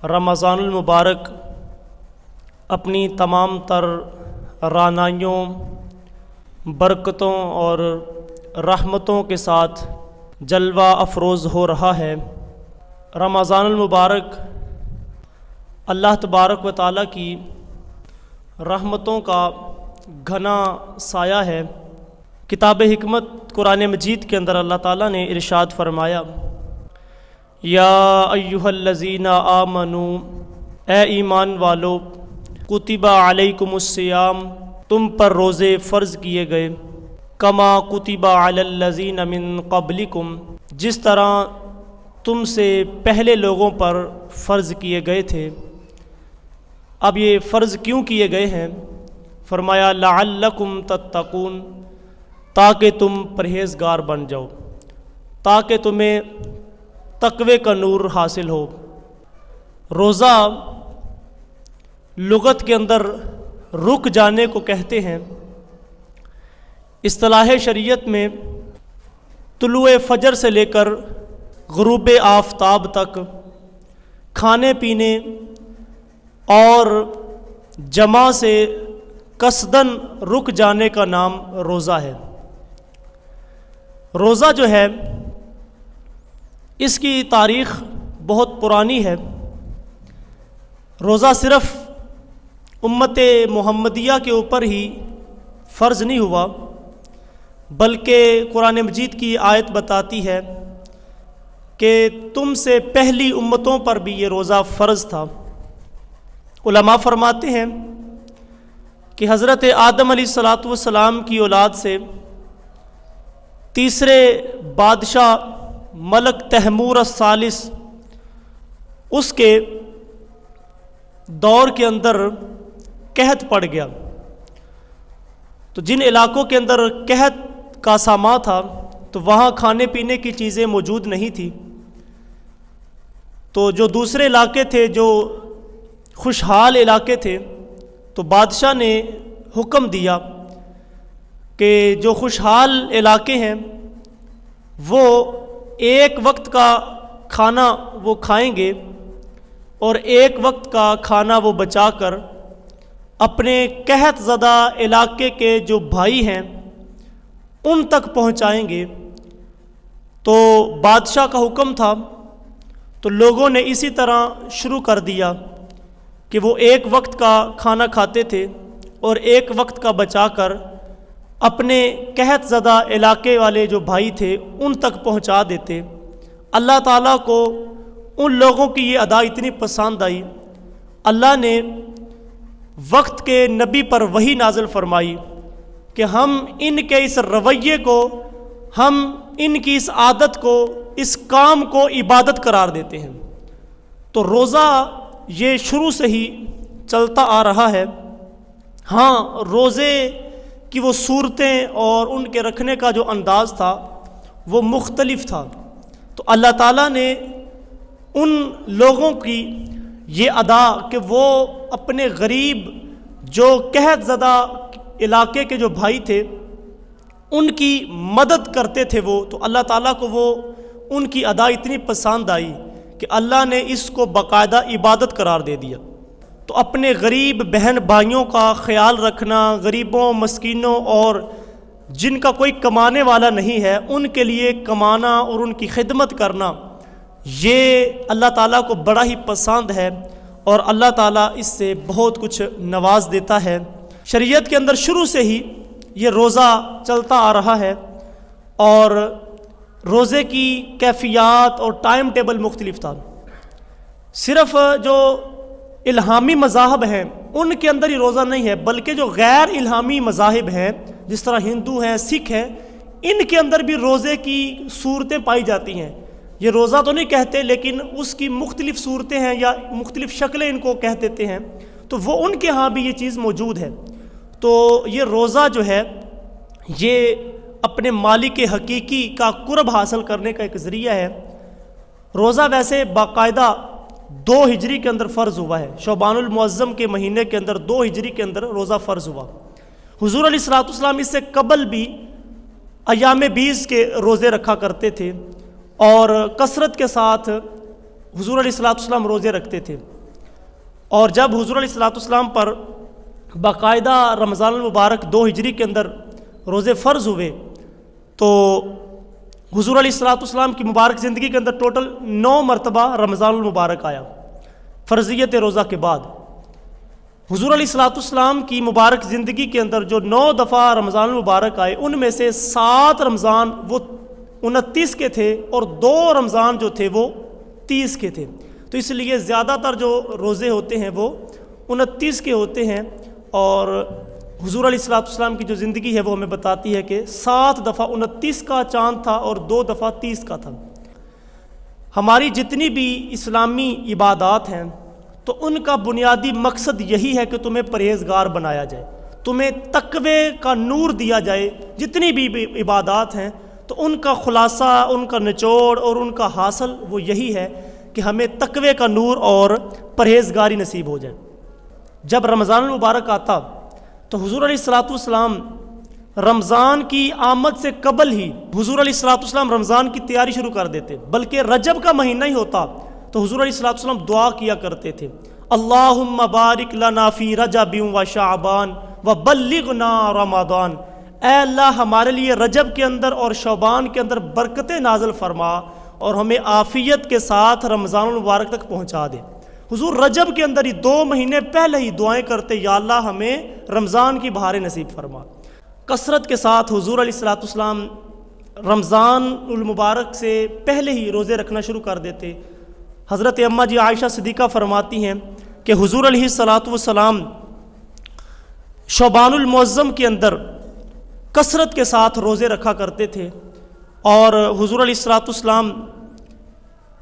رمضان المبارک اپنی تمام تر رعنائیوں، برکتوں اور رحمتوں کے ساتھ جلوہ افروز ہو رہا ہے۔ رمضان المبارک اللہ تبارک و تعالیٰ کی رحمتوں کا گھنا سایہ ہے۔ کتاب حکمت قرآن مجید کے اندر اللہ تعالیٰ نے ارشاد فرمایا، یا ایھا الذین آمنوا، اے ایمان والو، کتب علیکم الصیام، تم پر روزے فرض کیے گئے، کما کتب علی الذین من قبلکم، جس طرح تم سے پہلے لوگوں پر فرض کیے گئے تھے۔ اب یہ فرض کیوں کیے گئے ہیں؟ فرمایا لعلکم تتقون، تاکہ تم پرہیزگار بن جاؤ، تاکہ تمہیں تقوی کا نور حاصل ہو۔ روزہ لغت کے اندر رک جانے کو کہتے ہیں۔ اصطلاح شریعت میں طلوع فجر سے لے کر غروب آفتاب تک کھانے پینے اور جمع سے قصداً رک جانے کا نام روزہ ہے۔ روزہ جو ہے اس کی تاریخ بہت پرانی ہے۔ روزہ صرف امت محمدیہ کے اوپر ہی فرض نہیں ہوا، بلکہ قرآن مجید کی آیت بتاتی ہے کہ تم سے پہلی امتوں پر بھی یہ روزہ فرض تھا۔ علماء فرماتے ہیں کہ حضرت آدم علیہ السلام کی اولاد سے تیسرے بادشاہ ملک تیمور الثالث، اس کے دور کے اندر قحط پڑ گیا، تو جن علاقوں کے اندر قحط کا ساماں تھا تو وہاں کھانے پینے کی چیزیں موجود نہیں تھی، تو جو دوسرے علاقے تھے، جو خوشحال علاقے تھے، تو بادشاہ نے حکم دیا کہ جو خوشحال علاقے ہیں وہ ایک وقت کا کھانا وہ کھائیں گے اور ایک وقت کا کھانا وہ بچا کر اپنے قحط زدہ علاقے کے جو بھائی ہیں ان تک پہنچائیں گے۔ تو بادشاہ کا حکم تھا، تو لوگوں نے اسی طرح شروع کر دیا کہ وہ ایک وقت کا کھانا کھاتے تھے اور ایک وقت کا بچا کر اپنے قحط زدہ علاقے والے جو بھائی تھے ان تک پہنچا دیتے۔ اللہ تعالیٰ کو ان لوگوں کی یہ ادا اتنی پسند آئی، اللہ نے وقت کے نبی پر وحی نازل فرمائی کہ ہم ان کے اس رویے کو، ہم ان کی اس عادت کو، اس کام کو عبادت قرار دیتے ہیں۔ تو روزہ یہ شروع سے ہی چلتا آ رہا ہے۔ ہاں، روزے کی وہ صورتیں اور ان کے رکھنے کا جو انداز تھا وہ مختلف تھا، تو اللہ تعالیٰ نے ان لوگوں کی یہ ادا کہ وہ اپنے غریب جو قحط زدہ علاقے کے جو بھائی تھے ان کی مدد کرتے تھے وہ، تو اللہ تعالیٰ کو وہ ان کی ادا اتنی پسند آئی کہ اللہ نے اس کو باقاعدہ عبادت قرار دے دیا۔ تو اپنے غریب بہن بھائیوں کا خیال رکھنا، غریبوں، مسکینوں اور جن کا کوئی کمانے والا نہیں ہے ان کے لیے کمانا اور ان کی خدمت کرنا، یہ اللہ تعالیٰ کو بڑا ہی پسند ہے اور اللہ تعالیٰ اس سے بہت کچھ نواز دیتا ہے۔ شریعت کے اندر شروع سے ہی یہ روزہ چلتا آ رہا ہے اور روزے کی کیفیات اور ٹائم ٹیبل مختلف تھا۔ صرف جو الہامی مذاہب ہیں ان کے اندر ہی روزہ نہیں ہے، بلکہ جو غیر الہامی مذاہب ہیں جس طرح ہندو ہیں، سکھ ہیں، ان کے اندر بھی روزے کی صورتیں پائی جاتی ہیں۔ یہ روزہ تو نہیں کہتے لیکن اس کی مختلف صورتیں ہیں یا مختلف شکلیں ان کو کہہ دیتے ہیں، تو وہ ان کے ہاں بھی یہ چیز موجود ہے۔ تو یہ روزہ جو ہے یہ اپنے مالک حقیقی کا قرب حاصل کرنے کا ایک ذریعہ ہے۔ روزہ ویسے باقاعدہ 2 ہجری کے اندر فرض ہوا ہے، شعبان المعظم کے مہینے کے اندر 2 ہجری کے اندر روزہ فرض ہوا۔ حضور علیہ السلام اس سے قبل بھی ایام 20 کے روزے رکھا کرتے تھے اور کثرت کے ساتھ حضور علیہ الصلوۃ والسلام روزے رکھتے تھے، اور جب حضور علیہ الصلوۃ والسلام پر باقاعدہ رمضان المبارک 2 ہجری کے اندر روزے فرض ہوئے تو حضور علیہ الصلوۃ والسلام کی مبارک زندگی کے اندر ٹوٹل 9 مرتبہ رمضان المبارک آیا فرضیت روزہ کے بعد۔ حضور علیہ الصلوۃ والسلام کی مبارک زندگی کے اندر جو 9 دفعہ رمضان المبارک آئے، ان میں سے 7 رمضان وہ 29 کے تھے اور 2 رمضان جو تھے وہ 30 کے تھے، تو اس لیے زیادہ تر جو روزے ہوتے ہیں وہ 29 کے ہوتے ہیں، اور حضور علیہ الصلوۃ والسلام کی جو زندگی ہے وہ ہمیں بتاتی ہے کہ 7 دفعہ 29 کا چاند تھا اور 2 دفعہ 30 کا تھا۔ ہماری جتنی بھی اسلامی عبادات ہیں تو ان کا بنیادی مقصد یہی ہے کہ تمہیں پرہیزگار بنایا جائے، تمہیں تقوی کا نور دیا جائے۔ جتنی بھی عبادات ہیں تو ان کا خلاصہ، ان کا نچوڑ اور ان کا حاصل وہ یہی ہے کہ ہمیں تقوی کا نور اور پرہیزگاری نصیب ہو جائے۔ جب رمضان المبارک آتا تو حضور علیہ الصلوۃ والسلام رمضان کی آمد سے قبل ہی حضور علیہ الصلوۃ والسلام رمضان کی تیاری شروع کر دیتے، بلکہ رجب کا مہینہ ہی ہوتا تو حضور علیہ الصلوۃ والسلام دعا کیا کرتے تھے، اللہم بارک لنا فی رجب و شعبان و بلغنا رمضان، اے اللہ ہمارے لیے رجب کے اندر اور شعبان کے اندر برکتیں نازل فرما اور ہمیں عافیت کے ساتھ رمضان المبارک تک پہنچا دے۔ حضور رجب کے اندر ہی 2 مہینے پہلے ہی دعائیں کرتے، یا اللہ ہمیں رمضان کی بہاریں نصیب فرما۔ کثرت کے ساتھ حضور علیہ الصلوۃ والسلام رمضان المبارک سے پہلے ہی روزے رکھنا شروع کر دیتے۔ حضرت اماں جی عائشہ صدیقہ فرماتی ہیں کہ حضور علیہ الصلوۃ والسلام شعبان المعظم کے اندر کثرت کے ساتھ روزے رکھا کرتے تھے، اور حضور علیہ الصلوۃ والسلام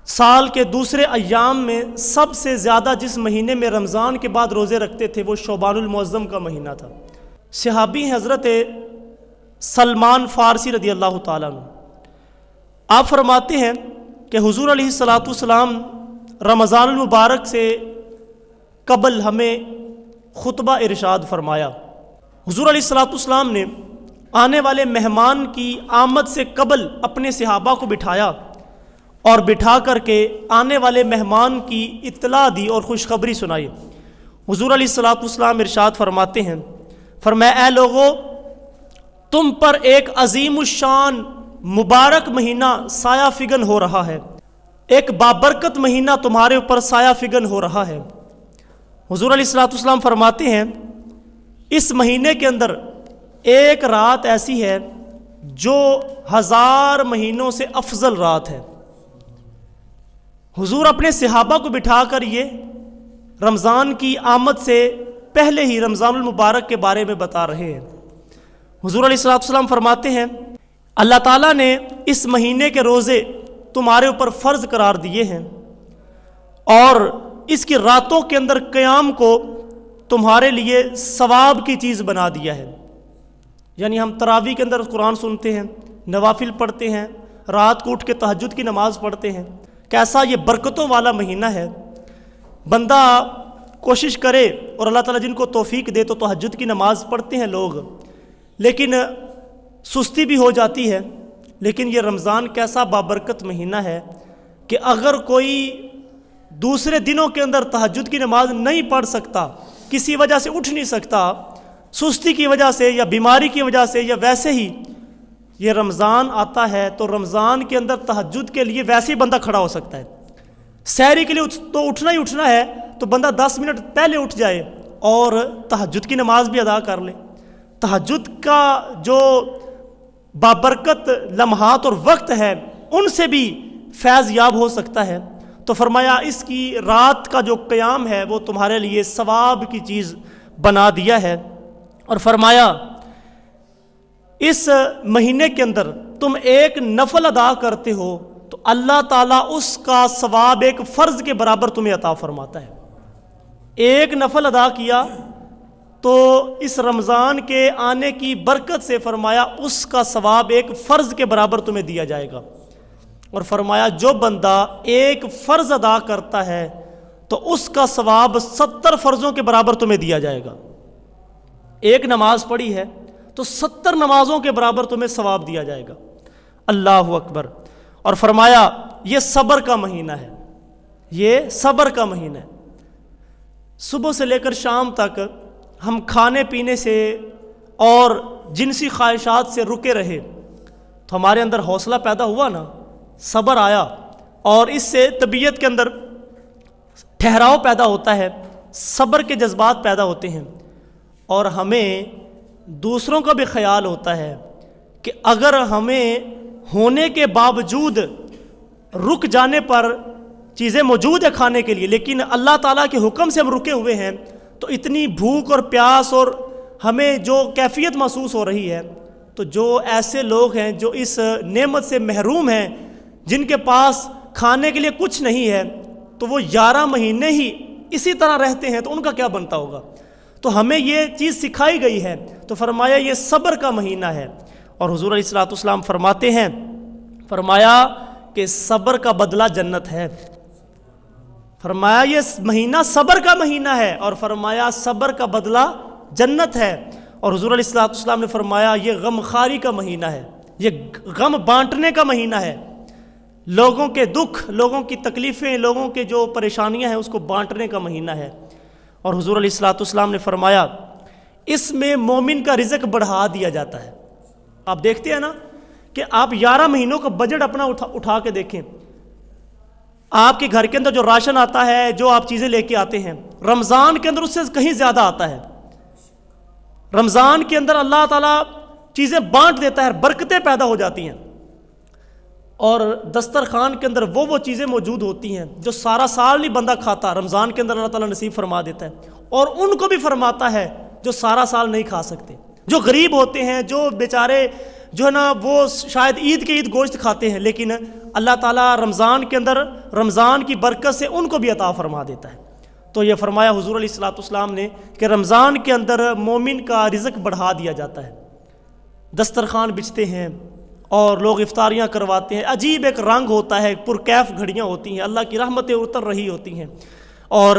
سال کے دوسرے ایام میں سب سے زیادہ جس مہینے میں رمضان کے بعد روزے رکھتے تھے وہ شعبان المعظم کا مہینہ تھا۔ صحابی ہیں حضرت سلمان فارسی رضی اللہ تعالیٰ عنہ، آپ فرماتے ہیں کہ حضور علیہ الصلوۃ والسلام رمضان المبارک سے قبل ہمیں خطبہ ارشاد فرمایا۔ حضور علیہ الصلوۃ والسلام نے آنے والے مہمان کی آمد سے قبل اپنے صحابہ کو بٹھایا اور بٹھا کر کے آنے والے مہمان کی اطلاع دی اور خوشخبری سنائی۔ حضور علیہ الصلوۃ والسلام ارشاد فرماتے ہیں، فرمایا اے لوگو، تم پر ایک عظیم الشان مبارک مہینہ سایہ فگن ہو رہا ہے، ایک بابرکت مہینہ تمہارے اوپر سایہ فگن ہو رہا ہے۔ حضور علیہ الصلوۃ والسلام فرماتے ہیں اس مہینے کے اندر ایک رات ایسی ہے جو 1000 مہینوں سے افضل رات ہے۔ حضور اپنے صحابہ کو بٹھا کر یہ رمضان کی آمد سے پہلے ہی رمضان المبارک کے بارے میں بتا رہے ہیں۔ حضور علیہ الصلوۃ والسلام فرماتے ہیں اللہ تعالیٰ نے اس مہینے کے روزے تمہارے اوپر فرض قرار دیے ہیں اور اس کی راتوں کے اندر قیام کو تمہارے لیے ثواب کی چیز بنا دیا ہے۔ یعنی ہم تراویح کے اندر قرآن سنتے ہیں، نوافل پڑھتے ہیں، رات کو اٹھ کے تہجد کی نماز پڑھتے ہیں، کیسا یہ برکتوں والا مہینہ ہے۔ بندہ کوشش کرے اور اللہ تعالیٰ جن کو توفیق دے تو تہجد کی نماز پڑھتے ہیں لوگ، لیکن سستی بھی ہو جاتی ہے۔ لیکن یہ رمضان کیسا بابرکت مہینہ ہے کہ اگر کوئی دوسرے دنوں کے اندر تہجد کی نماز نہیں پڑھ سکتا، کسی وجہ سے اٹھ نہیں سکتا، سستی کی وجہ سے یا بیماری کی وجہ سے یا ویسے ہی، یہ رمضان آتا ہے تو رمضان کے اندر تہجد کے لیے ویسے ہی بندہ کھڑا ہو سکتا ہے۔ سحری کے لیے تو اٹھنا ہی اٹھنا ہے تو بندہ 10 منٹ پہلے اٹھ جائے اور تہجد کی نماز بھی ادا کر لے۔ تہجد کا جو بابرکت لمحات اور وقت ہے ان سے بھی فیض یاب ہو سکتا ہے۔ تو فرمایا اس کی رات کا جو قیام ہے وہ تمہارے لیے ثواب کی چیز بنا دیا ہے، اور فرمایا اس مہینے کے اندر تم ایک نفل ادا کرتے ہو تو اللہ تعالیٰ اس کا ثواب ایک فرض کے برابر تمہیں عطا فرماتا ہے۔ ایک نفل ادا کیا تو اس رمضان کے آنے کی برکت سے فرمایا اس کا ثواب ایک فرض کے برابر تمہیں دیا جائے گا، اور فرمایا جو بندہ ایک فرض ادا کرتا ہے تو اس کا ثواب 70 فرضوں کے برابر تمہیں دیا جائے گا۔ ایک نماز پڑھی ہے تو 70 نمازوں کے برابر تمہیں ثواب دیا جائے گا۔ اللہ اکبر۔ اور فرمایا یہ صبر کا مہینہ ہے، یہ صبر کا مہینہ ہے۔ صبح سے لے کر شام تک ہم کھانے پینے سے اور جنسی خواہشات سے رکے رہے تو ہمارے اندر حوصلہ پیدا ہوا نا، صبر آیا، اور اس سے طبیعت کے اندر ٹھہراؤ پیدا ہوتا ہے، صبر کے جذبات پیدا ہوتے ہیں، اور ہمیں دوسروں کا بھی خیال ہوتا ہے کہ اگر ہمیں ہونے کے باوجود رک جانے پر چیزیں موجود ہیں کھانے کے لیے، لیکن اللہ تعالیٰ کے حکم سے ہم رکے ہوئے ہیں، تو اتنی بھوک اور پیاس اور ہمیں جو کیفیت محسوس ہو رہی ہے، تو جو ایسے لوگ ہیں جو اس نعمت سے محروم ہیں، جن کے پاس کھانے کے لیے کچھ نہیں ہے، تو وہ 11 مہینے ہی اسی طرح رہتے ہیں، تو ان کا کیا بنتا ہوگا؟ تو ہمیں یہ چیز سکھائی گئی ہے، تو فرمایا یہ صبر کا مہینہ ہے۔ اور حضور علیہ الصلوۃ والسلام فرماتے ہیں، فرمایا کہ صبر کا بدلہ جنت ہے، فرمایا یہ مہینہ صبر کا مہینہ ہے، اور فرمایا صبر کا بدلہ جنت ہے۔ اور حضور علیہ الصلوۃ والسلام نے فرمایا یہ غم خواری کا مہینہ ہے، یہ غم بانٹنے کا مہینہ ہے، لوگوں کے دکھ، لوگوں کی تکلیفیں، لوگوں کے جو پریشانیاں ہیں اس کو بانٹنے کا مہینہ ہے۔ اور حضور علیہ الصلوۃ والسلام نے فرمایا اس میں مومن کا رزق بڑھا دیا جاتا ہے۔ آپ دیکھتے ہیں نا کہ آپ 11 مہینوں کا بجٹ اپنا اٹھا کے دیکھیں، آپ کے گھر کے اندر جو راشن آتا ہے، جو آپ چیزیں لے کے آتے ہیں، رمضان کے اندر اس سے کہیں زیادہ آتا ہے۔ رمضان کے اندر اللہ تعالیٰ چیزیں بانٹ دیتا ہے، برکتیں پیدا ہو جاتی ہیں، اور دسترخوان کے اندر وہ چیزیں موجود ہوتی ہیں جو سارا سال نہیں بندہ کھاتا، رمضان کے اندر اللہ تعالیٰ نصیب فرما دیتا ہے، اور ان کو بھی فرماتا ہے جو سارا سال نہیں کھا سکتے، جو غریب ہوتے ہیں، جو بیچارے جو ہے نا وہ شاید عید کے عید گوشت کھاتے ہیں، لیکن اللہ تعالیٰ رمضان کے اندر رمضان کی برکت سے ان کو بھی عطا فرما دیتا ہے۔ تو یہ فرمایا حضور علیہ الصلوۃ والسلام نے کہ رمضان کے اندر مومن کا رزق بڑھا دیا جاتا ہے، دسترخوان بچھتے ہیں اور لوگ افطاریاں کرواتے ہیں، عجیب ایک رنگ ہوتا ہے، پرکیف گھڑیاں ہوتی ہیں، اللہ کی رحمتیں اتر رہی ہوتی ہیں، اور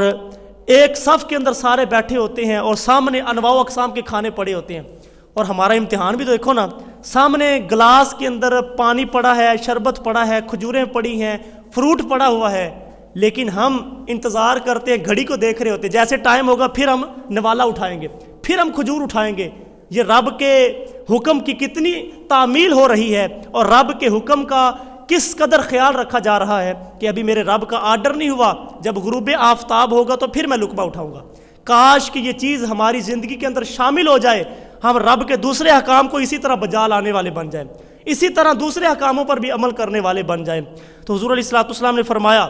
ایک صف کے اندر سارے بیٹھے ہوتے ہیں اور سامنے انواع و اقسام کے کھانے پڑے ہوتے ہیں۔ اور ہمارا امتحان بھی تو دیکھو نا، سامنے گلاس کے اندر پانی پڑا ہے، شربت پڑا ہے، کھجوریں پڑی ہیں، فروٹ پڑا ہوا ہے، لیکن ہم انتظار کرتے ہیں، گھڑی کو دیکھ رہے ہوتے ہیں، جیسے ٹائم ہوگا پھر ہم نوالا اٹھائیں گے، پھر ہم کھجور اٹھائیں گے۔ یہ رب کے حکم کی کتنی تعمیل ہو رہی ہے، اور رب کے حکم کا کس قدر خیال رکھا جا رہا ہے کہ ابھی میرے رب کا آرڈر نہیں ہوا، جب غروب آفتاب ہوگا تو پھر میں لقمہ اٹھاؤں گا۔ کاش کہ یہ چیز ہماری زندگی کے اندر شامل ہو جائے، ہم رب کے دوسرے احکام کو اسی طرح بجا لانے والے بن جائیں، اسی طرح دوسرے احکاموں پر بھی عمل کرنے والے بن جائیں۔ تو حضور علیہ الصلوۃ والسلام نے فرمایا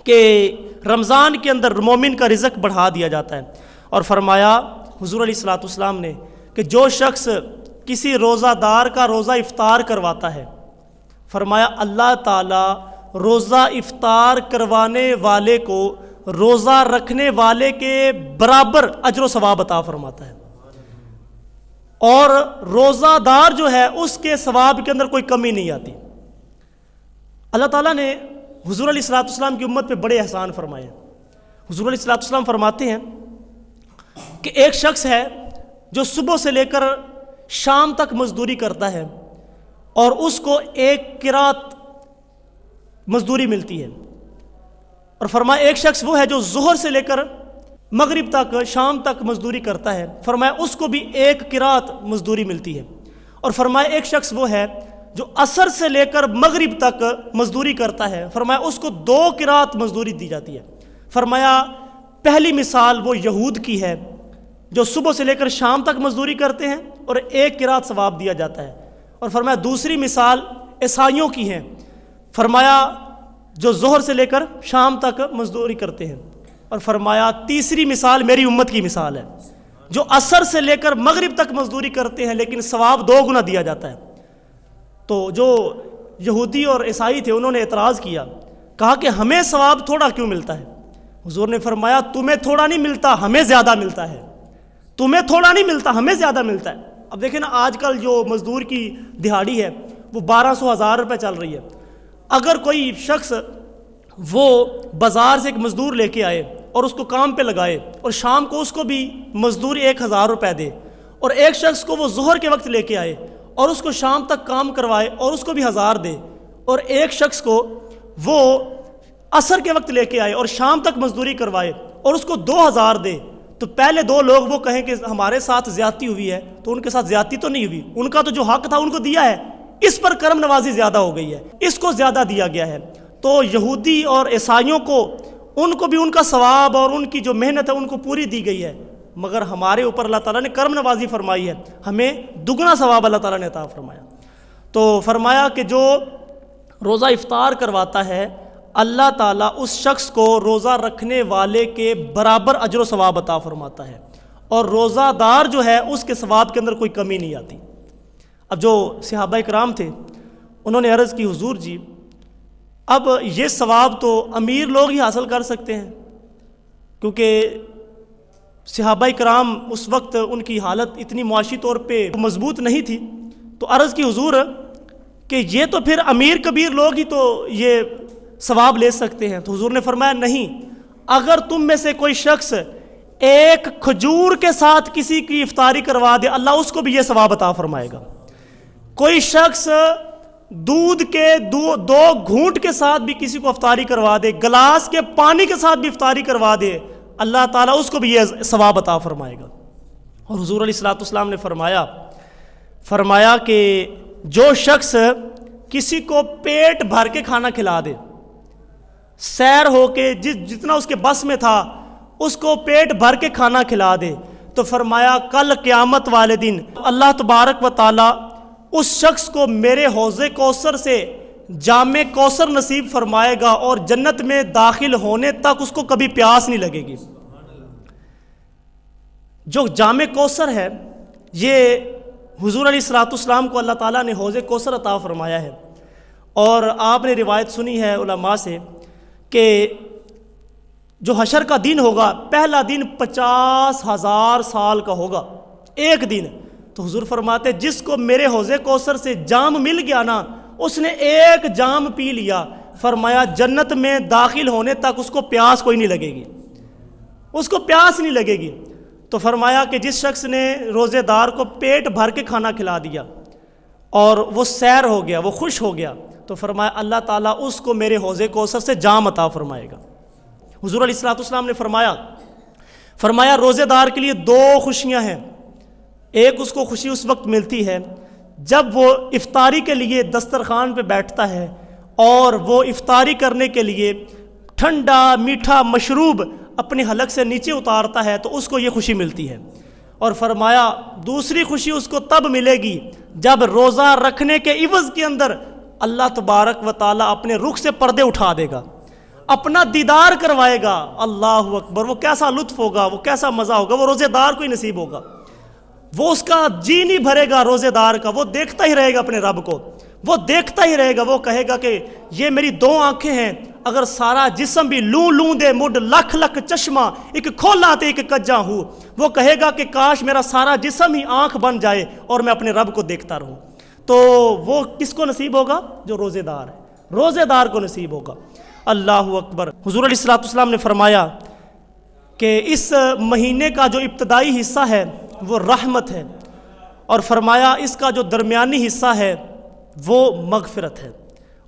کہ رمضان کے اندر مومن کا رزق بڑھا دیا جاتا ہے، اور فرمایا حضور علیہ الصلوۃ والسلام نے کہ جو شخص کسی روزہ دار کا روزہ افطار کرواتا ہے، فرمایا اللہ تعالیٰ روزہ افطار کروانے والے کو روزہ رکھنے والے کے برابر اجر و ثواب عطا فرماتا ہے، اور روزہ دار جو ہے اس کے ثواب کے اندر کوئی کمی نہیں آتی۔ اللہ تعالیٰ نے حضور علیہ الصلوۃ والسلام کی امت پہ بڑے احسان فرمائے۔ حضور علیہ الصلوۃ والسلام فرماتے ہیں کہ ایک شخص ہے جو صبح سے لے کر شام تک مزدوری کرتا ہے، اور اس کو 1 قرات مزدوری ملتی ہے، اور فرمایا ایک شخص وہ ہے جو ظہر سے لے کر مغرب تک، شام تک مزدوری کرتا ہے، فرمایا اس کو بھی 1 قرات مزدوری ملتی ہے، اور فرمایا ایک شخص وہ ہے جو عصر سے لے کر مغرب تک مزدوری کرتا ہے، فرمایا اس کو 2 قرات مزدوری دی جاتی ہے۔ فرمایا پہلی مثال وہ یہود کی ہے جو صبح سے لے کر شام تک مزدوری کرتے ہیں اور 1 قرات ثواب دیا جاتا ہے، اور فرمایا دوسری مثال عیسائیوں کی ہے، فرمایا جو ظہر سے لے کر شام تک مزدوری کرتے ہیں، اور فرمایا تیسری مثال میری امت کی مثال ہے جو عصر سے لے کر مغرب تک مزدوری کرتے ہیں لیکن ثواب 2 گنا دیا جاتا ہے۔ تو جو یہودی اور عیسائی تھے انہوں نے اعتراض کیا، کہا کہ ہمیں ثواب تھوڑا کیوں ملتا ہے؟ حضور نے فرمایا تمہیں تھوڑا نہیں ملتا، ہمیں زیادہ ملتا ہے، تمہیں تھوڑا نہیں ملتا، ہمیں زیادہ ملتا ہے۔ اب دیکھیں نا، آج کل جو مزدور کی دہاڑی ہے وہ 1200-1000 روپے چل رہی ہے۔ اگر کوئی شخص وہ بازار سے ایک مزدور لے کے آئے اور اس کو کام پہ لگائے، اور شام کو اس کو بھی مزدور 1000 روپے دے، اور ایک شخص کو وہ ظہر کے وقت لے کے آئے اور اس کو شام تک کام کروائے اور اس کو بھی 1000 دے، اور ایک شخص کو وہ عصر کے وقت لے کے آئے اور شام تک مزدوری کروائے اور اس کو 2000 دے، تو پہلے دو لوگ وہ کہیں کہ ہمارے ساتھ زیادتی ہوئی ہے، تو ان کے ساتھ زیادتی تو نہیں ہوئی، ان کا تو جو حق تھا ان کو دیا ہے، اس پر کرم نوازی زیادہ ہو گئی ہے، اس کو زیادہ دیا گیا ہے۔ تو یہودی اور عیسائیوں کو، ان کو بھی ان کا ثواب اور ان کی جو محنت ہے ان کو پوری دی گئی ہے، مگر ہمارے اوپر اللہ تعالیٰ نے کرم نوازی فرمائی ہے، ہمیں دگنا ثواب اللہ تعالیٰ نے عطا فرمایا۔ تو فرمایا کہ جو روزہ افطار کرواتا ہے اللہ تعالیٰ اس شخص کو روزہ رکھنے والے کے برابر اجر و ثواب عطا فرماتا ہے، اور روزہ دار جو ہے اس کے ثواب کے اندر کوئی کمی نہیں آتی۔ اب جو صحابہ کرام تھے انہوں نے عرض کی حضور جی اب یہ ثواب تو امیر لوگ ہی حاصل کر سکتے ہیں، کیونکہ صحابہ کرام اس وقت ان کی حالت اتنی معاشی طور پہ مضبوط نہیں تھی۔ تو عرض کی حضور کہ یہ تو پھر امیر کبیر لوگ ہی تو یہ ثواب لے سکتے ہیں۔ تو حضور نے فرمایا نہیں، اگر تم میں سے کوئی شخص ایک کھجور کے ساتھ کسی کی افطاری کروا دے اللہ اس کو بھی یہ ثواب عطا فرمائے گا۔ کوئی شخص دودھ کے دو گھونٹ کے ساتھ بھی کسی کو افطاری کروا دے، گلاس کے پانی کے ساتھ بھی افطاری کروا دے اللہ تعالیٰ اس کو بھی یہ ثواب عطا فرمائے گا۔ اور حضور علیہ الصلوۃ والسلام نے فرمایا کہ جو شخص کسی کو پیٹ بھر کے کھانا کھلا دے، سیر ہو کے جتنا اس کے بس میں تھا اس کو پیٹ بھر کے کھانا کھلا دے، تو فرمایا کل قیامت والے دن اللہ تبارک و تعالی اس شخص کو میرے حوض کوثر سے جام کوثر نصیب فرمائے گا، اور جنت میں داخل ہونے تک اس کو کبھی پیاس نہیں لگے گی۔ جو جام کوثر ہے یہ حضور علیہ الصلوۃ والسلام کو اللہ تعالیٰ نے حوض کوثر عطا فرمایا ہے، اور آپ نے روایت سنی ہے علماء سے کہ جو حشر کا دن ہوگا پہلا دن 50,000 سال کا ہوگا، ایک دن۔ تو حضور فرماتے جس کو میرے حوض کوثر سے جام مل گیا نا، اس نے ایک جام پی لیا، فرمایا جنت میں داخل ہونے تک اس کو پیاس کوئی نہیں لگے گی، اس کو پیاس نہیں لگے گی۔ تو فرمایا کہ جس شخص نے روزے دار کو پیٹ بھر کے کھانا کھلا دیا اور وہ سیر ہو گیا، وہ خوش ہو گیا، تو فرمایا اللہ تعالیٰ اس کو میرے حوض کوثر سے جام عطا فرمائے گا۔ حضور علیہ الصلوۃ والسلام نے فرمایا روزے دار کے لیے دو خوشیاں ہیں، ایک اس کو خوشی اس وقت ملتی ہے جب وہ افطاری کے لیے دسترخوان پہ بیٹھتا ہے اور وہ افطاری کرنے کے لیے ٹھنڈا میٹھا مشروب اپنے حلق سے نیچے اتارتا ہے تو اس کو یہ خوشی ملتی ہے، اور فرمایا دوسری خوشی اس کو تب ملے گی جب روزہ رکھنے کے عوض کے اندر اللہ تبارک و تعالیٰ اپنے رخ سے پردے اٹھا دے گا، اپنا دیدار کروائے گا۔ اللہ اکبر، وہ کیسا لطف ہوگا، وہ کیسا مزہ ہوگا، وہ روزے دار کو ہی نصیب ہوگا۔ وہ اس کا جی نہیں بھرے گا روزے دار کا، وہ دیکھتا ہی رہے گا اپنے رب کو، وہ دیکھتا ہی رہے گا، وہ کہے گا کہ یہ میری دو آنکھیں ہیں، اگر سارا جسم بھی لوں لوں دے مڈ لکھ لکھ چشمہ ایک کھولا تے ایک کجا ہوں، وہ کہے گا کہ کاش میرا سارا جسم ہی آنکھ بن جائے اور میں اپنے رب کو دیکھتا رہوں۔ تو وہ کس کو نصیب ہوگا؟ جو روزے دار ہے، روزے دار کو نصیب ہوگا۔ اللہ اکبر۔ حضور علیہ الصلوۃ والسلام نے فرمایا کہ اس مہینے کا جو ابتدائی حصہ ہے وہ رحمت ہے، اور فرمایا اس کا جو درمیانی حصہ ہے وہ مغفرت ہے،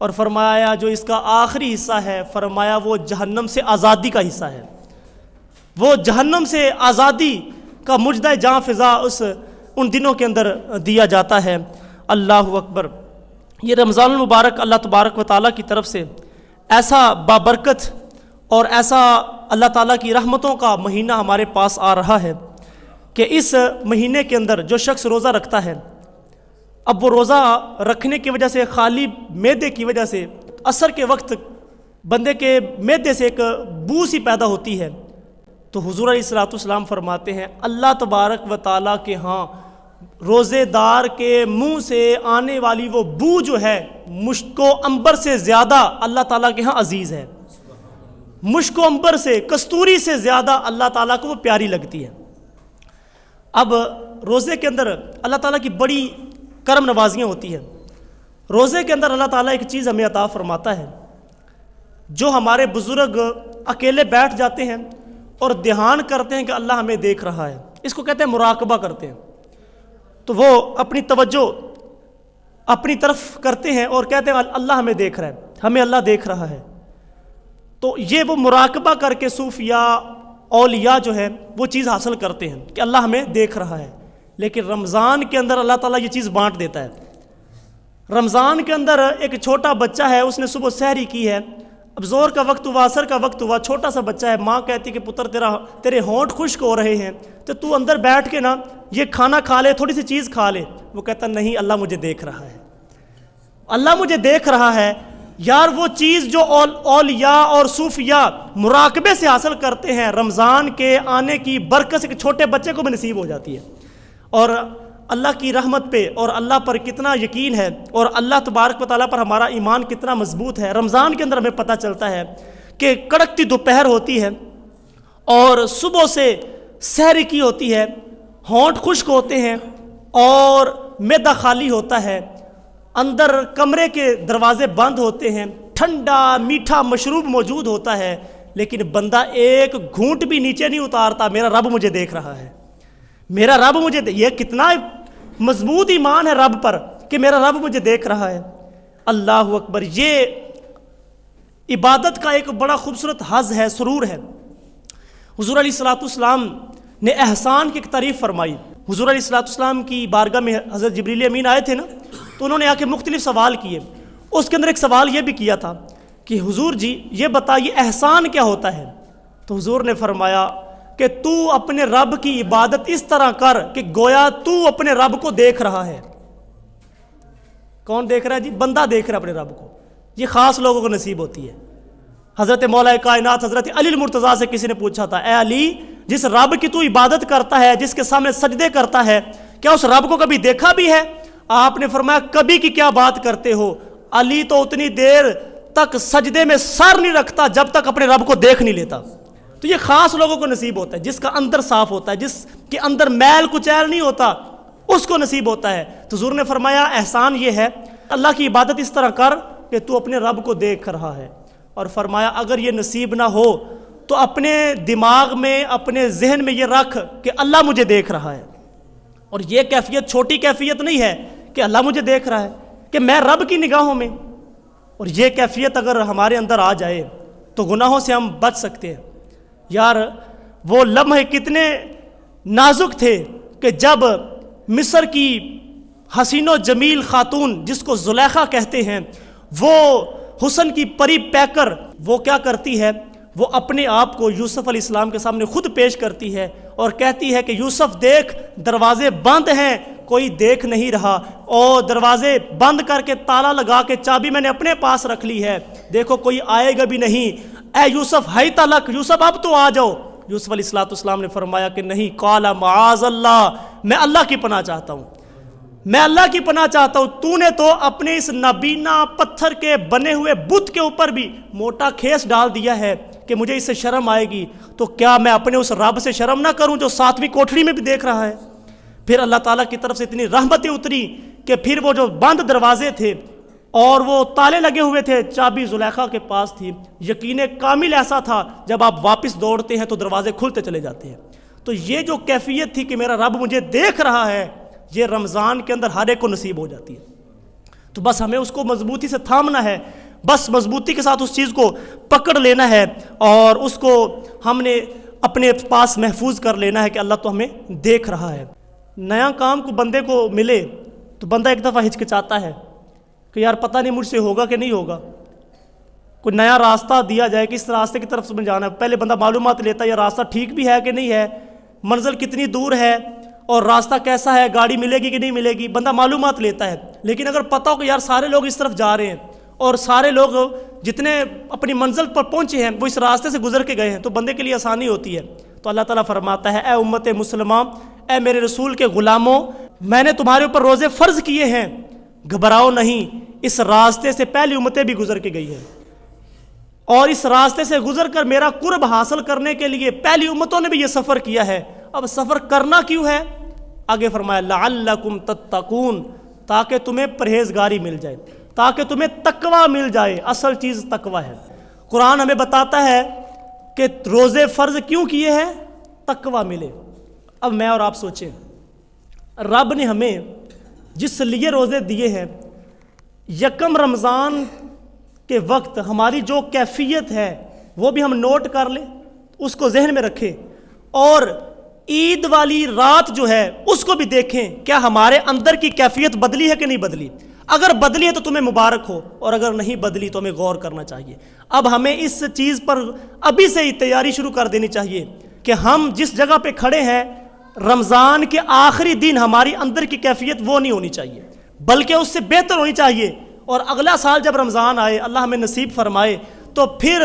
اور فرمایا جو اس کا آخری حصہ ہے فرمایا وہ جہنم سے آزادی کا حصہ ہے، وہ جہنم سے آزادی کا مجدہ جاں فضا ان دنوں کے اندر دیا جاتا ہے۔ اللہ اکبر۔ یہ رمضان المبارک اللہ تبارک و تعالیٰ کی طرف سے ایسا بابرکت اور ایسا اللہ تعالیٰ کی رحمتوں کا مہینہ ہمارے پاس آ رہا ہے کہ اس مہینے کے اندر جو شخص روزہ رکھتا ہے، اب وہ روزہ رکھنے کی وجہ سے خالی معدے کی وجہ سے عصر کے وقت بندے کے معدے سے ایک بو سی پیدا ہوتی ہے، تو حضور علیہ الصلوۃ والسلام فرماتے ہیں اللہ تبارک و تعالیٰ کے ہاں روزے دار کے منہ سے آنے والی وہ بو جو ہے مشک و عنبر سے زیادہ اللہ تعالیٰ کے ہاں عزیز ہے، مشک و عنبر سے کستوری سے زیادہ اللہ تعالیٰ کو وہ پیاری لگتی ہے۔ اب روزے کے اندر اللہ تعالیٰ کی بڑی کرم نوازیاں ہوتی ہیں۔ روزے کے اندر اللہ تعالیٰ ایک چیز ہمیں عطا فرماتا ہے، جو ہمارے بزرگ اکیلے بیٹھ جاتے ہیں اور دھیان کرتے ہیں کہ اللہ ہمیں دیکھ رہا ہے، اس کو کہتے ہیں مراقبہ کرتے ہیں، تو وہ اپنی توجہ اپنی طرف کرتے ہیں اور کہتے ہیں اللہ ہمیں دیکھ رہا ہے، ہمیں اللہ دیکھ رہا ہے۔ تو یہ وہ مراقبہ کر کے صوفیاء اولیاء جو ہے وہ چیز حاصل کرتے ہیں کہ اللہ ہمیں دیکھ رہا ہے. لیکن رمضان کے اندر اللہ تعالیٰ یہ چیز بانٹ دیتا ہے. رمضان کے اندر ایک چھوٹا بچہ ہے, اس نے صبح سحری کی ہے, اب زور کا وقت ہوا, عصر کا وقت ہوا, چھوٹا سا بچہ ہے, ماں کہتی کہ پتر تیرے ہونٹ خشک ہو رہے ہیں تو اندر بیٹھ کے نا یہ کھانا کھا لے, تھوڑی سی چیز کھا لے. وہ کہتا نہیں, اللہ مجھے دیکھ رہا ہے, اللہ مجھے دیکھ رہا ہے. یار وہ چیز جو اولیاء اور صوفیاء مراقبے سے حاصل کرتے ہیں, رمضان کے آنے کی برکت سے چھوٹے بچے کو بھی نصیب ہو جاتی ہے. اور اللہ کی رحمت پہ اور اللہ پر کتنا یقین ہے اور اللہ تبارک و تعالیٰ پر ہمارا ایمان کتنا مضبوط ہے. رمضان کے اندر ہمیں پتہ چلتا ہے کہ کڑکتی دوپہر ہوتی ہے اور صبح سے سحری کی ہوتی ہے, ہونٹ خشک ہوتے ہیں اور معدہ خالی ہوتا ہے, اندر کمرے کے دروازے بند ہوتے ہیں, ٹھنڈا میٹھا مشروب موجود ہوتا ہے, لیکن بندہ ایک گھونٹ بھی نیچے نہیں اتارتا, میرا رب مجھے دیکھ رہا ہے, میرا رب مجھے یہ کتنا مضبوط ایمان ہے رب پر کہ میرا رب مجھے دیکھ رہا ہے. اللہ اکبر. یہ عبادت کا ایک بڑا خوبصورت حظ ہے, سرور ہے. حضور علیہ الصلوۃ والسلام نے احسان کی ایک تعریف فرمائی. حضور علیہ الصلوۃ والسلام کی بارگاہ میں حضرت جبریل امین آئے تھے نا, تو انہوں نے آ کے مختلف سوال کیے. اس کے اندر ایک سوال یہ بھی کیا تھا کہ حضور جی یہ بتائیے احسان کیا ہوتا ہے. تو حضور نے فرمایا کہ تو اپنے رب کی عبادت اس طرح کر کہ گویا تو اپنے رب کو دیکھ رہا ہے. کون دیکھ رہا ہے جی؟ بندہ دیکھ رہا ہے اپنے رب کو. یہ خاص لوگوں کو نصیب ہوتی ہے. حضرت مولا کائنات حضرت علی المرتضیٰ سے کسی نے پوچھا تھا, اے علی جس رب کی تو عبادت کرتا ہے, جس کے سامنے سجدے کرتا ہے, کیا اس رب کو کبھی دیکھا بھی ہے؟ آپ نے فرمایا کبھی کی کیا بات کرتے ہو, علی تو اتنی دیر تک سجدے میں سر نہیں رکھتا جب تک اپنے رب کو دیکھ نہیں لیتا. تو یہ خاص لوگوں کو نصیب ہوتا ہے, جس کا اندر صاف ہوتا ہے, جس کے اندر میل کچیل نہیں ہوتا, اس کو نصیب ہوتا ہے. تو حضور نے فرمایا احسان یہ ہے اللہ کی عبادت اس طرح کر کہ تو اپنے رب کو دیکھ رہا ہے. اور فرمایا اگر یہ نصیب نہ ہو تو اپنے دماغ میں اپنے ذہن میں یہ رکھ کہ اللہ مجھے دیکھ رہا ہے. اور یہ کیفیت چھوٹی کیفیت نہیں ہے کہ اللہ مجھے دیکھ رہا ہے, کہ میں رب کی نگاہوں میں. اور یہ کیفیت اگر ہمارے اندر آ جائے تو گناہوں سے ہم بچ سکتے ہیں. یار وہ لمحے کتنے نازک تھے کہ جب مصر کی حسین و جمیل خاتون جس کو زلیخا کہتے ہیں, وہ حسن کی پری پیکر, وہ کیا کرتی ہے, وہ اپنے آپ کو یوسف علیہ السلام کے سامنے خود پیش کرتی ہے اور کہتی ہے کہ یوسف دیکھ دروازے بند ہیں, کوئی دیکھ نہیں رہا, اور دروازے بند کر کے تالا لگا کے چابی میں نے اپنے پاس رکھ لی ہے, دیکھو کوئی آئے گا بھی نہیں. اے یوسف ہائی تلک, یوسف اب تو آ جاؤ. یوسف علیہ السلام نے فرمایا کہ نہیں, قال معاذ اللہ, میں اللہ کی پناہ چاہتا ہوں, میں اللہ کی پناہ چاہتا ہوں. تو نے تو اپنے اس نابینا پتھر کے بنے ہوئے بت کے اوپر بھی موٹا کھیس ڈال دیا ہے کہ مجھے اس سے شرم آئے گی, تو کیا میں اپنے اس رب سے شرم نہ کروں جو 7ویں کوٹھری میں بھی دیکھ رہا ہے. پھر اللہ تعالیٰ کی طرف سے اتنی رحمتیں اتری کہ پھر وہ جو بند دروازے تھے اور وہ تالے لگے ہوئے تھے, چابی زلیخا کے پاس تھی. یقین کامل ایسا تھا جب آپ واپس دوڑتے ہیں تو دروازے کھلتے چلے جاتے ہیں. تو یہ جو کیفیت تھی کہ میرا رب مجھے دیکھ رہا ہے, یہ رمضان کے اندر ہر ایک کو نصیب ہو جاتی ہے. تو بس ہمیں اس کو مضبوطی سے تھامنا ہے, بس مضبوطی کے ساتھ اس چیز کو پکڑ لینا ہے اور اس کو ہم نے اپنے پاس محفوظ کر لینا ہے کہ اللہ تو ہمیں دیکھ رہا ہے. نیا کام کو بندے کو ملے تو بندہ ایک دفعہ ہچکچاتا ہے کہ یار پتہ نہیں مجھ سے ہوگا کہ نہیں ہوگا. کوئی نیا راستہ دیا جائے کہ اس راستے کی طرف سے جانا ہے, پہلے بندہ معلومات لیتا ہے یہ راستہ ٹھیک بھی ہے کہ نہیں ہے, منزل کتنی دور ہے اور راستہ کیسا ہے, گاڑی ملے گی کہ نہیں ملے گی, بندہ معلومات لیتا ہے. لیکن اگر پتہ ہو کہ یار سارے لوگ اس طرف جا رہے ہیں اور سارے لوگ جتنے اپنی منزل پر پہنچے ہیں وہ اس راستے سے گزر کے گئے ہیں, تو بندے کے لیے آسانی ہوتی ہے. تو اللہ تعالیٰ فرماتا ہے اے امت مسلمہ, اے میرے رسول کے غلاموں, میں نے تمہارے اوپر روزے فرض کیے ہیں, گھبراؤ نہیں, اس راستے سے پہلی امتیں بھی گزر کے گئی ہیں اور اس راستے سے گزر کر میرا قرب حاصل کرنے کے لیے پہلی امتوں نے بھی یہ سفر کیا ہے. اب سفر کرنا کیوں ہے؟ آگے فرمایا لعلکم تتقون, تاکہ تمہیں پرہیزگاری مل جائے, تاکہ تمہیں تقوی مل جائے. اصل چیز تقوی ہے. قرآن ہمیں بتاتا ہے کہ روزے فرض کیوں کیے ہیں, تقوی ملے. اب میں اور آپ سوچیں, رب نے ہمیں جس لیے روزے دیے ہیں, یکم رمضان کے وقت ہماری جو کیفیت ہے وہ بھی ہم نوٹ کر لیں، اس کو ذہن میں رکھیں، اور عید والی رات جو ہے اس کو بھی دیکھیں کیا ہمارے اندر کی کیفیت بدلی ہے کہ نہیں بدلی۔ اگر بدلی ہے تو تمہیں مبارک ہو، اور اگر نہیں بدلی تو ہمیں غور کرنا چاہیے۔ اب ہمیں اس چیز پر ابھی سے ہی تیاری شروع کر دینی چاہیے کہ ہم جس جگہ پہ کھڑے ہیں رمضان کے آخری دن ہماری اندر کی کیفیت وہ نہیں ہونی چاہیے، بلکہ اس سے بہتر ہونی چاہیے، اور اگلا سال جب رمضان آئے، اللہ ہمیں نصیب فرمائے، تو پھر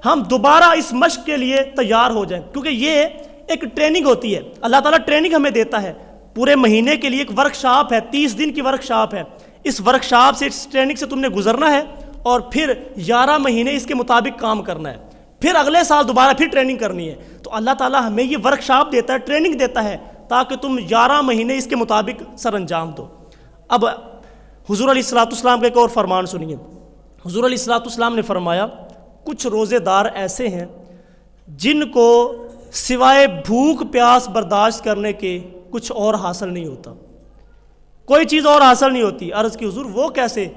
ہم دوبارہ اس مشق کے لیے تیار ہو جائیں، کیونکہ یہ ایک ٹریننگ ہوتی ہے۔ اللہ تعالیٰ ٹریننگ ہمیں دیتا ہے پورے مہینے کے لیے، ایک ورکشاپ ہے، 30 دن کی ورکشاپ ہے۔ اس ورکشاپ سے، اس ٹریننگ سے تم نے گزرنا ہے، اور پھر 11 مہینے اس کے مطابق کام کرنا ہے، پھر اگلے سال دوبارہ پھر ٹریننگ کرنی ہے۔ تو اللہ تعالیٰ ہمیں یہ ورکشاپ دیتا ہے، ٹریننگ دیتا ہے، تاکہ تم 11 مہینے اس کے مطابق سر انجام دو۔ اب حضور علیہ الصلوۃ والسلام کا ایک اور فرمان سنیے۔ حضور علیہ الصلوۃ والسلام نے فرمایا کچھ روزے دار ایسے ہیں جن کو سوائے بھوک پیاس برداشت کرنے کے کچھ اور حاصل نہیں ہوتا، کوئی چیز اور حاصل نہیں ہوتی۔ عرض کی حضور وہ کیسے؟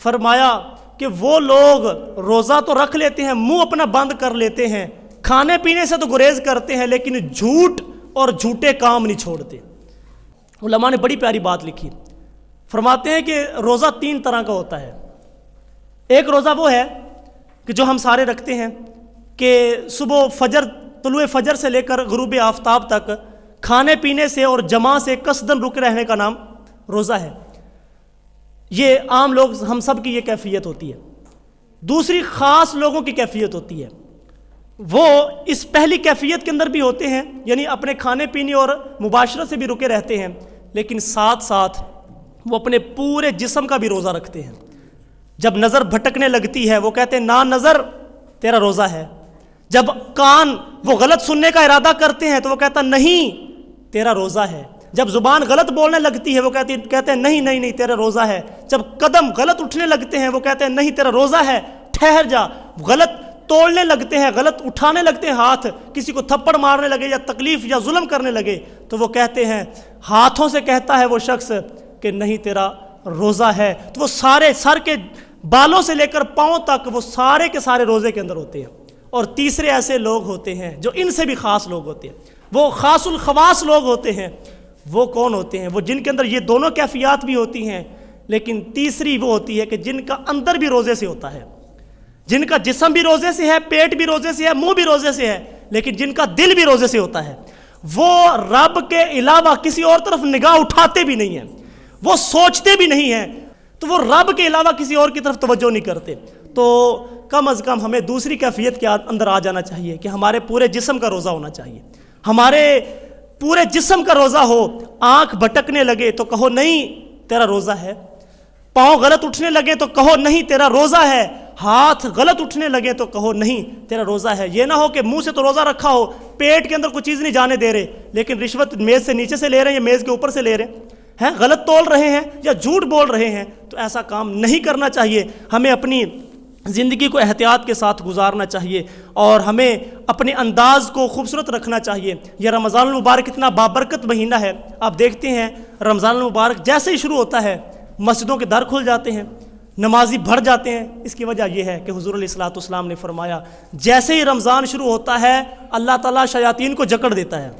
فرمایا کہ وہ لوگ روزہ تو رکھ لیتے ہیں، منہ اپنا بند کر لیتے ہیں، کھانے پینے سے تو گریز کرتے ہیں، لیکن جھوٹ اور جھوٹے کام نہیں چھوڑتے۔ علماء نے بڑی پیاری بات لکھی، فرماتے ہیں کہ روزہ 3 طرح کا ہوتا ہے۔ ایک روزہ وہ ہے کہ جو ہم سارے رکھتے ہیں کہ صبح فجر، طلوع فجر سے لے کر غروب آفتاب تک کھانے پینے سے اور جماع سے قصداً رکے رہنے کا نام روزہ ہے۔ یہ عام لوگ، ہم سب کی یہ کیفیت ہوتی ہے۔ دوسری خاص لوگوں کی کیفیت ہوتی ہے، وہ اس پہلی کیفیت کے اندر بھی ہوتے ہیں، یعنی اپنے کھانے پینے اور مباشرت سے بھی رکے رہتے ہیں، لیکن ساتھ ساتھ وہ اپنے پورے جسم کا بھی روزہ رکھتے ہیں۔ جب نظر بھٹکنے لگتی ہے وہ کہتے ہیں نا نظر تیرا روزہ ہے، جب کان وہ غلط سننے کا ارادہ کرتے ہیں تو وہ کہتا نہیں تیرا روزہ ہے، جب زبان غلط بولنے لگتی ہے وہ کہتے ہیں نہیں نہیں نہیں تیرا روزہ ہے، جب قدم غلط اٹھنے لگتے ہیں وہ کہتے ہیں نہیں تیرا روزہ ہے، ٹھہر جا، غلط توڑنے لگتے ہیں، غلط اٹھانے لگتے ہیں ہاتھ، کسی کو تھپڑ مارنے لگے یا تکلیف یا ظلم کرنے لگے تو وہ کہتے ہیں، ہاتھوں سے کہتا ہے وہ شخص کہ نہیں تیرا روزہ ہے۔ تو وہ سارے سر کے بالوں سے لے کر پاؤں تک وہ سارے کے سارے روزے کے اندر ہوتے ہیں۔ اور تیسرے ایسے لوگ ہوتے ہیں جو ان سے بھی خاص لوگ ہوتے ہیں، وہ خاص الخواص لوگ ہوتے ہیں۔ وہ کون ہوتے ہیں؟ وہ جن کے اندر یہ دونوں کیفیات بھی ہوتی ہیں، لیکن تیسری وہ ہوتی ہے کہ جن کا اندر بھی روزے سے ہوتا ہے، جن کا جسم بھی روزے سے ہے، پیٹ بھی روزے سے ہے، منہ بھی روزے سے ہے، لیکن جن کا دل بھی روزے سے ہوتا ہے۔ وہ رب کے علاوہ کسی اور طرف نگاہ اٹھاتے بھی نہیں ہیں، وہ سوچتے بھی نہیں ہیں، تو وہ رب کے علاوہ کسی اور کی طرف توجہ نہیں کرتے۔ تو کم از کم ہمیں دوسری کیفیت کے اندر آ جانا چاہیے کہ ہمارے پورے جسم کا روزہ ہونا چاہیے، ہمارے پورے جسم کا روزہ ہو۔ آنکھ بھٹکنے لگے تو کہو نہیں تیرا روزہ ہے، پاؤں غلط اٹھنے لگے تو کہو نہیں تیرا روزہ ہے، ہاتھ غلط اٹھنے لگے تو کہو نہیں تیرا روزہ ہے۔ یہ نہ ہو کہ منہ سے تو روزہ رکھا ہو، پیٹ کے اندر کوئی چیز نہیں جانے دے رہے، لیکن رشوت میز سے نیچے سے لے رہے ہیں یا میز کے اوپر سے لے رہے ہیں، غلط تول رہے ہیں یا جھوٹ بول رہے ہیں، تو ایسا کام نہیں کرنا چاہیے۔ ہمیں اپنی زندگی کو احتیاط کے ساتھ گزارنا چاہیے، اور ہمیں اپنے انداز کو خوبصورت رکھنا چاہیے۔ یہ رمضان المبارک اتنا بابرکت مہینہ ہے، آپ دیکھتے ہیں رمضان المبارک جیسے ہی شروع ہوتا ہے مسجدوں کے در کھل جاتے ہیں، نمازی بھر جاتے ہیں۔ اس کی وجہ یہ ہے کہ حضور علیہ الصلوۃ والسلام نے فرمایا جیسے ہی رمضان شروع ہوتا ہے اللہ تعالیٰ شیاطین کو جکڑ دیتا ہے،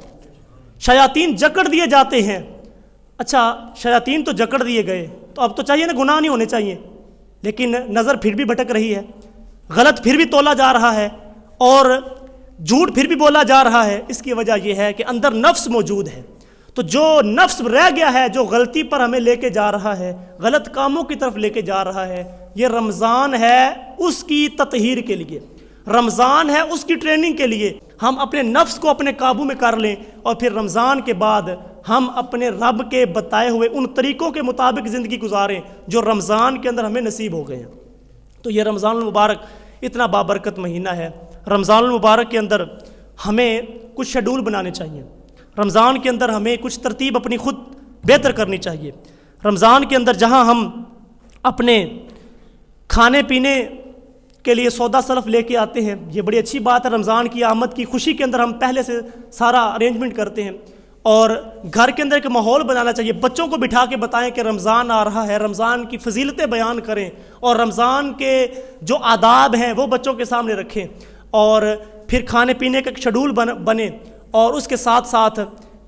شیاطین جکڑ دیے جاتے ہیں۔ اچھا شیاطین تو جکڑ دیے گئے تو اب تو چاہیے نا، گناہ نہیں ہونے چاہیے، لیکن نظر پھر بھی بھٹک رہی ہے، غلط پھر بھی تولا جا رہا ہے، اور جھوٹ پھر بھی بولا جا رہا ہے۔ اس کی وجہ یہ ہے کہ اندر نفس موجود ہے، تو جو نفس رہ گیا ہے، جو غلطی پر ہمیں لے کے جا رہا ہے، غلط کاموں کی طرف لے کے جا رہا ہے، یہ رمضان ہے اس کی تطہیر کے لیے، رمضان ہے اس کی ٹریننگ کے لیے۔ ہم اپنے نفس کو اپنے قابو میں کر لیں، اور پھر رمضان کے بعد ہم اپنے رب کے بتائے ہوئے ان طریقوں کے مطابق زندگی گزاریں جو رمضان کے اندر ہمیں نصیب ہو گئے ہیں۔ تو یہ رمضان المبارک اتنا بابرکت مہینہ ہے۔ رمضان المبارک کے اندر ہمیں کچھ شیڈول بنانے چاہیے، رمضان کے اندر ہمیں کچھ ترتیب اپنی خود بہتر کرنی چاہیے۔ رمضان کے اندر جہاں ہم اپنے کھانے پینے کے لیے سودا سلف لے کے آتے ہیں، یہ بڑی اچھی بات ہے۔ رمضان کی آمد کی خوشی کے اندر ہم پہلے سے سارا ارینجمنٹ کرتے ہیں، اور گھر کے اندر ایک ماحول بنانا چاہیے، بچوں کو بٹھا کے بتائیں کہ رمضان آ رہا ہے، رمضان کی فضیلتیں بیان کریں، اور رمضان کے جو آداب ہیں وہ بچوں کے سامنے رکھیں۔ اور پھر کھانے پینے کا ایک شیڈول بنے، اور اس کے ساتھ ساتھ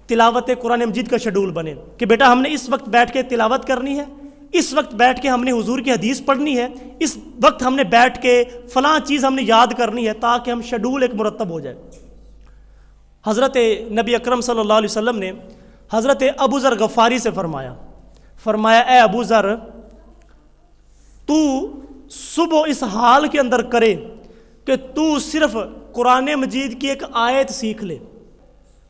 تلاوت قرآن مجید کا شیڈول بنے کہ بیٹا ہم نے اس وقت بیٹھ کے تلاوت کرنی ہے، اس وقت بیٹھ کے ہم نے حضور کی حدیث پڑھنی ہے، اس وقت ہم نے بیٹھ کے فلاں چیز ہم نے یاد کرنی ہے، تاکہ ہم شیڈول ایک مرتب ہو جائے۔ حضرت نبی اکرم صلی اللہ علیہ وسلم نے حضرت ابو ذر غفاری سے فرمایا اے ابو ذر، تو صبح اس حال کے اندر کرے کہ تو صرف قرآن مجید کی ایک آیت سیکھ لے۔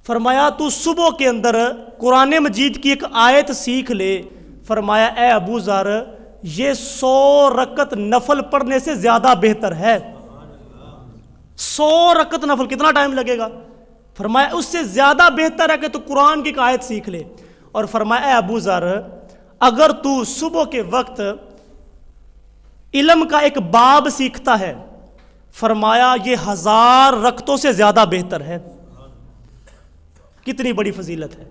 فرمایا تو صبح کے اندر قرآن مجید کی ایک آیت سیکھ لے۔ فرمایا اے ابو ذر، یہ 100 رکعت نفل پڑھنے سے زیادہ بہتر ہے۔ 100 رکعت نفل کتنا ٹائم لگے گا؟ فرمایا اس سے زیادہ بہتر ہے کہ تو قرآن کی ایک آیت سیکھ لے۔ اور فرمایا اے ابو ذر، اگر تو صبح کے وقت علم کا ایک باب سیکھتا ہے، فرمایا یہ 1000 رکعتوں سے زیادہ بہتر ہے۔ کتنی بڑی فضیلت ہے۔